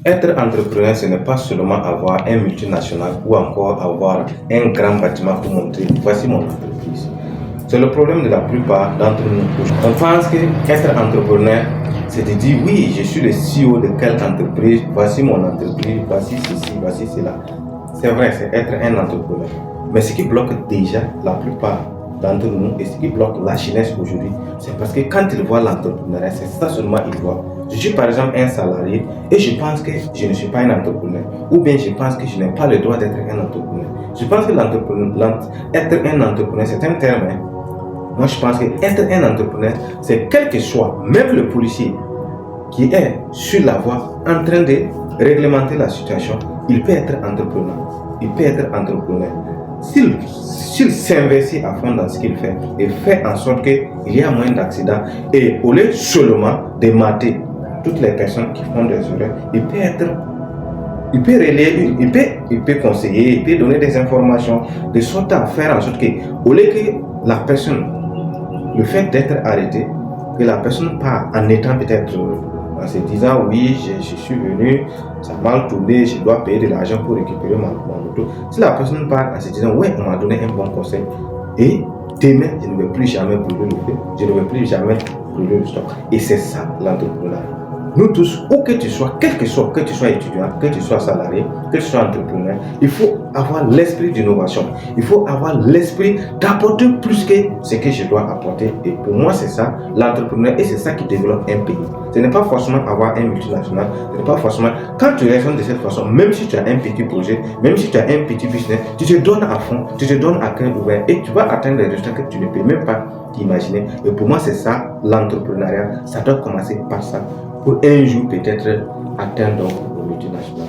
Être entrepreneur, ce n'est pas seulement avoir un multinational ou encore avoir un grand bâtiment pour montrer voici mon entreprise. C'est le problème de la plupart d'entre nous. On pense que être entrepreneur, c'est de dire oui, je suis le CEO de quelle entreprise, voici mon entreprise, voici ceci, voici cela. C'est vrai, c'est être un entrepreneur. Mais ce qui bloque déjà la plupart d'entre nous et ce qui bloque la jeunesse aujourd'hui, c'est parce que quand ils voient l'entrepreneuriat, c'est ça seulement ils voient. Je suis par exemple un salarié et je pense que je ne suis pas un entrepreneur. Ou bien je pense que je n'ai pas le droit d'être un entrepreneur. Je pense que être un entrepreneur, c'est un terme. Moi, je pense qu'être un entrepreneur, c'est quel que soit, même le policier qui est sur la voie en train de réglementer la situation, il peut être entrepreneur. Il peut être entrepreneur. S'il s'investit à fond dans ce qu'il fait et fait en sorte qu'il y a moins d'accidents et au lieu seulement de mater toutes les personnes qui font des erreurs, il peut relayer, il peut conseiller, il peut donner des informations de sorte à faire en sorte que au lieu que la personne, le fait d'être arrêté, que la personne part en étant peut-être en se disant oui, je suis venu, ça a mal tourné, je dois payer de l'argent pour récupérer ma moto. Si la personne part en se disant ouais, on m'a donné un bon conseil et demain, je ne vais plus jamais brûler le feu, je ne vais plus jamais brûler le stock. Et c'est ça l'entrepreneuriat. Nous tous, où que tu sois, quel que tu sois étudiant, que tu sois salarié, que tu sois entrepreneur, il faut avoir l'esprit d'innovation. Il faut avoir l'esprit d'apporter plus que ce que je dois apporter. Et pour moi, c'est ça l'entrepreneuriat et c'est ça qui développe un pays. Ce n'est pas forcément avoir un multinational, ce n'est pas forcément... Quand tu raisonnes de cette façon, même si tu as un petit projet, même si tu as un petit business, tu te donnes à fond, tu te donnes à cœur ouvert et tu vas atteindre des résultats que tu ne peux même pas imaginer. Et pour moi, c'est ça l'entrepreneuriat. Ça doit commencer par ça. Pour un jour peut-être atteindre donc le multinational.